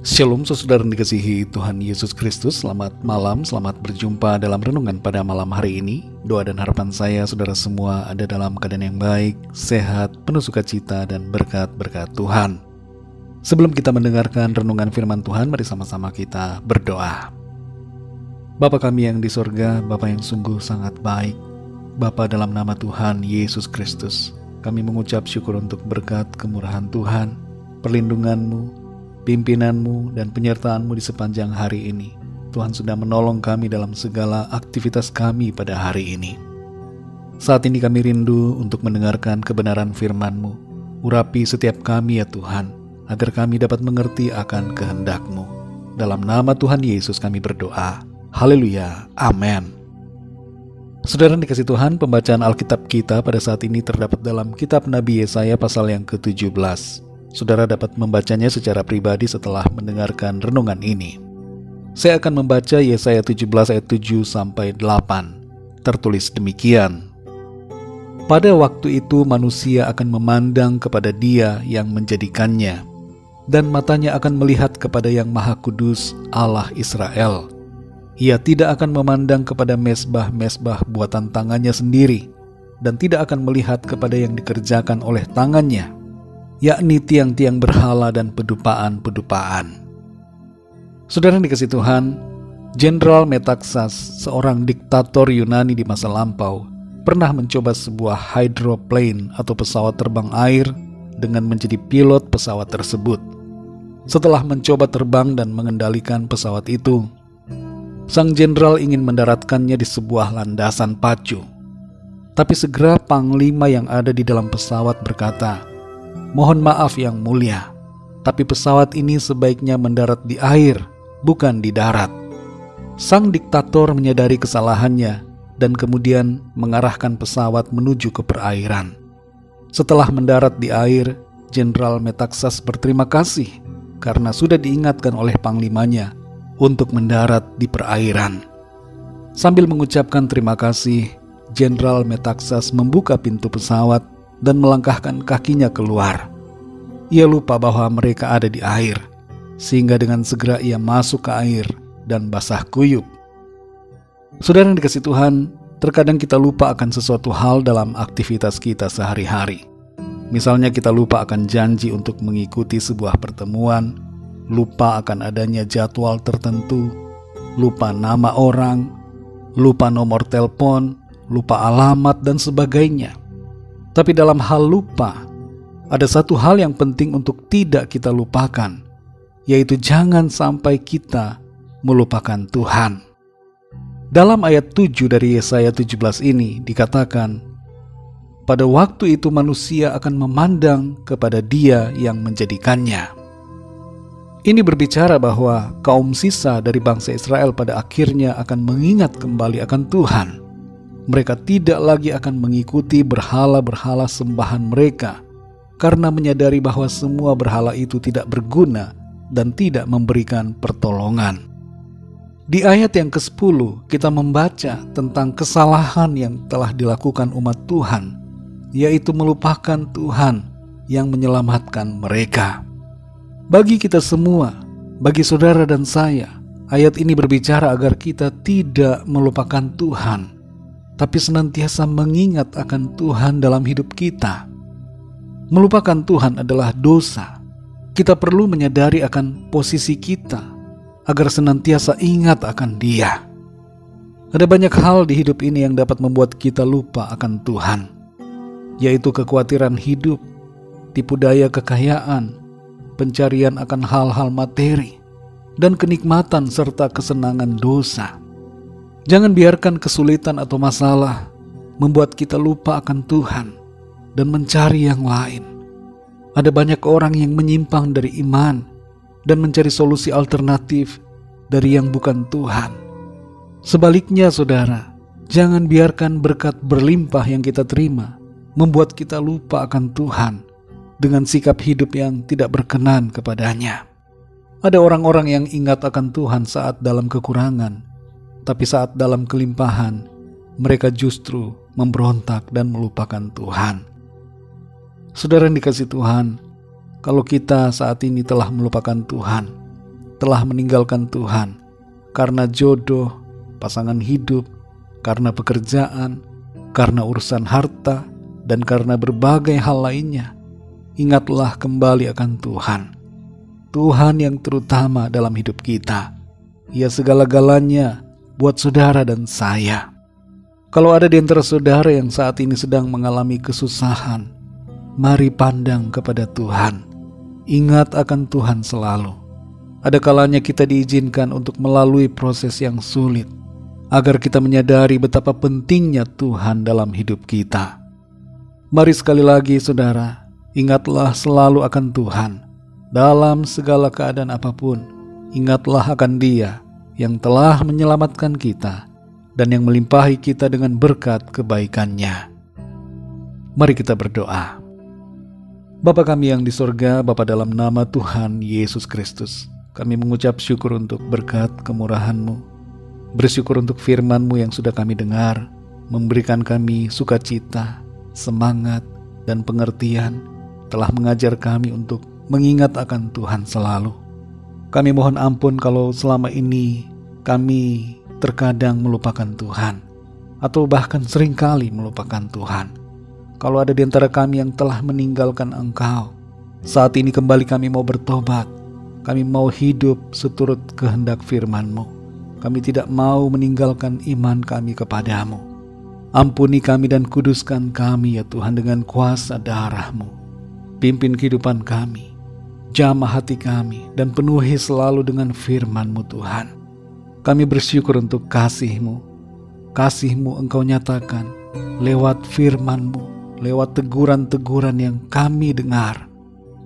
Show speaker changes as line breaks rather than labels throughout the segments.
Shalom saudara yang dikasihi Tuhan Yesus Kristus. Selamat malam, selamat berjumpa dalam renungan pada malam hari ini. Doa dan harapan saya saudara semua ada dalam keadaan yang baik, sehat, penuh sukacita dan berkat-berkat Tuhan. Sebelum kita mendengarkan renungan firman Tuhan, mari sama-sama kita berdoa. Bapa kami yang di sorga, Bapa yang sungguh sangat baik, Bapa dalam nama Tuhan Yesus Kristus, kami mengucap syukur untuk berkat kemurahan Tuhan, perlindungan-Mu, pimpinanmu dan penyertaanmu di sepanjang hari ini. Tuhan sudah menolong kami dalam segala aktivitas kami pada hari ini. Saat ini kami rindu untuk mendengarkan kebenaran firman-Mu. Urapi setiap kami ya Tuhan, agar kami dapat mengerti akan kehendak-Mu. Dalam nama Tuhan Yesus kami berdoa. Haleluya. Amin. Saudara yang dikasihi Tuhan, pembacaan Alkitab kita pada saat ini terdapat dalam kitab Nabi Yesaya pasal yang ke-17. Saudara dapat membacanya secara pribadi setelah mendengarkan renungan ini. Saya akan membaca Yesaya 17 ayat 7 sampai 8. Tertulis demikian. Pada waktu itu manusia akan memandang kepada Dia yang menjadikannya, dan matanya akan melihat kepada Yang Maha Kudus, Allah Israel. Ia tidak akan memandang kepada mesbah-mesbah buatan tangannya sendiri, dan tidak akan melihat kepada yang dikerjakan oleh tangannya, yakni tiang-tiang berhala dan pedupaan-pedupaan. Saudara yang dikasihi Tuhan, Jenderal Metaxas, seorang diktator Yunani di masa lampau, pernah mencoba sebuah hydroplane atau pesawat terbang air dengan menjadi pilot pesawat tersebut. Setelah mencoba terbang dan mengendalikan pesawat itu, sang jenderal ingin mendaratkannya di sebuah landasan pacu. Tapi segera panglima yang ada di dalam pesawat berkata, "Mohon maaf yang mulia, tapi pesawat ini sebaiknya mendarat di air, bukan di darat." Sang diktator menyadari kesalahannya dan kemudian mengarahkan pesawat menuju ke perairan. Setelah mendarat di air, Jenderal Metaxas berterima kasih karena sudah diingatkan oleh panglimanya untuk mendarat di perairan. Sambil mengucapkan terima kasih, Jenderal Metaxas membuka pintu pesawat dan melangkahkan kakinya keluar. Ia lupa bahwa mereka ada di air, sehingga dengan segera ia masuk ke air dan basah kuyup. Saudara yang dikasihi Tuhan, terkadang kita lupa akan sesuatu hal dalam aktivitas kita sehari-hari. Misalnya kita lupa akan janji untuk mengikuti sebuah pertemuan, lupa akan adanya jadwal tertentu, lupa nama orang, lupa nomor telepon, lupa alamat dan sebagainya. Tapi dalam hal lupa, ada satu hal yang penting untuk tidak kita lupakan, yaitu jangan sampai kita melupakan Tuhan. Dalam ayat 7 dari Yesaya 17 ini dikatakan, pada waktu itu manusia akan memandang kepada Dia yang menjadikannya. Ini berbicara bahwa kaum sisa dari bangsa Israel pada akhirnya akan mengingat kembali akan Tuhan. Mereka tidak lagi akan mengikuti berhala-berhala sembahan mereka karena menyadari bahwa semua berhala itu tidak berguna dan tidak memberikan pertolongan. Di ayat yang ke-10 kita membaca tentang kesalahan yang telah dilakukan umat Tuhan, yaitu melupakan Tuhan yang menyelamatkan mereka. Bagi kita semua, bagi saudara dan saya, ayat ini berbicara agar kita tidak melupakan Tuhan, tapi senantiasa mengingat akan Tuhan dalam hidup kita. Melupakan Tuhan adalah dosa. Kita perlu menyadari akan posisi kita, agar senantiasa ingat akan Dia. Ada banyak hal di hidup ini yang dapat membuat kita lupa akan Tuhan, yaitu kekhawatiran hidup, tipu daya kekayaan, pencarian akan hal-hal materi, dan kenikmatan serta kesenangan dosa. Jangan biarkan kesulitan atau masalah membuat kita lupa akan Tuhan dan mencari yang lain. Ada banyak orang yang menyimpang dari iman dan mencari solusi alternatif dari yang bukan Tuhan. Sebaliknya saudara, jangan biarkan berkat berlimpah yang kita terima membuat kita lupa akan Tuhan dengan sikap hidup yang tidak berkenan kepadanya. Ada orang-orang yang ingat akan Tuhan saat dalam kekurangan, tapi saat dalam kelimpahan, mereka justru memberontak dan melupakan Tuhan. Saudara yang dikasihi Tuhan, kalau kita saat ini telah melupakan Tuhan, telah meninggalkan Tuhan karena jodoh, pasangan hidup, karena pekerjaan, karena urusan harta, dan karena berbagai hal lainnya, ingatlah kembali akan Tuhan. Tuhan yang terutama dalam hidup kita. Ia segala-galanya buat saudara dan saya. Kalau ada di antara saudara yang saat ini sedang mengalami kesusahan, mari pandang kepada Tuhan. Ingat akan Tuhan selalu. Ada kalanya kita diizinkan untuk melalui proses yang sulit, agar kita menyadari betapa pentingnya Tuhan dalam hidup kita. Mari sekali lagi saudara, ingatlah selalu akan Tuhan. Dalam segala keadaan apapun, ingatlah akan Dia yang telah menyelamatkan kita dan yang melimpahi kita dengan berkat kebaikan-Nya. Mari kita berdoa. Bapa kami yang di sorga, Bapa dalam nama Tuhan Yesus Kristus, kami mengucap syukur untuk berkat kemurahan-Mu. Bersyukur untuk firman-Mu yang sudah kami dengar, memberikan kami sukacita, semangat, dan pengertian, telah mengajar kami untuk mengingat akan Tuhan selalu. Kami mohon ampun kalau selama ini kami terkadang melupakan Tuhan, atau bahkan seringkali melupakan Tuhan. Kalau ada di antara kami yang telah meninggalkan Engkau, saat ini kembali kami mau bertobat. Kami mau hidup seturut kehendak firman-Mu. Kami tidak mau meninggalkan iman kami kepadamu. Ampuni kami dan kuduskan kami ya Tuhan dengan kuasa darah-Mu. Pimpin kehidupan kami, jamah hati kami, dan penuhi selalu dengan firman-Mu Tuhan. Kami bersyukur untuk kasih-Mu. Kasih-Mu Engkau nyatakan lewat firman-Mu, lewat teguran-teguran yang kami dengar.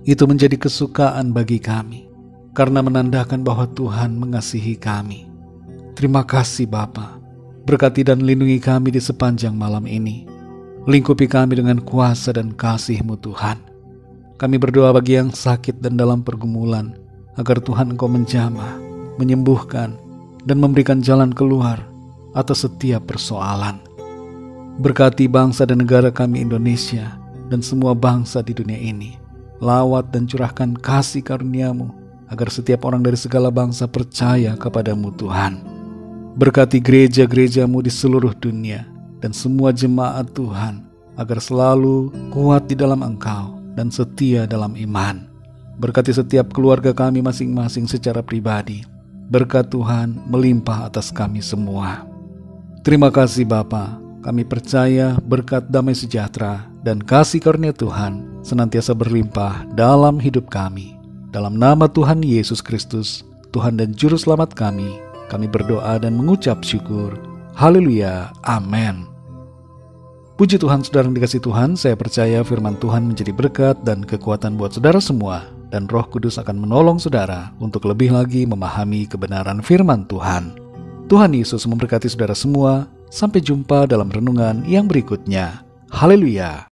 Itu menjadi kesukaan bagi kami, karena menandakan bahwa Tuhan mengasihi kami. Terima kasih Bapa. Berkati dan lindungi kami di sepanjang malam ini. Lingkupi kami dengan kuasa dan kasih-Mu Tuhan. Kami berdoa bagi yang sakit dan dalam pergumulan, agar Tuhan Engkau menjamah, menyembuhkan, dan memberikan jalan keluar atas setiap persoalan. Berkati bangsa dan negara kami Indonesia dan semua bangsa di dunia ini. Lawat dan curahkan kasih karunia-Mu, agar setiap orang dari segala bangsa percaya kepada-Mu Tuhan. Berkati gereja-gereja-Mu di seluruh dunia dan semua jemaat Tuhan, agar selalu kuat di dalam Engkau dan setia dalam iman. Berkati setiap keluarga kami masing-masing secara pribadi. Berkat Tuhan melimpah atas kami semua. Terima kasih Bapa. Kami percaya berkat damai sejahtera dan kasih karunia Tuhan senantiasa berlimpah dalam hidup kami. Dalam nama Tuhan Yesus Kristus, Tuhan dan Juru Selamat kami berdoa dan mengucap syukur. Haleluya. Amin. Puji Tuhan saudara yang dikasihi Tuhan, saya percaya firman Tuhan menjadi berkat dan kekuatan buat saudara semua, dan Roh Kudus akan menolong saudara untuk lebih lagi memahami kebenaran firman Tuhan. Tuhan Yesus memberkati saudara semua. Sampai jumpa dalam renungan yang berikutnya. Haleluya.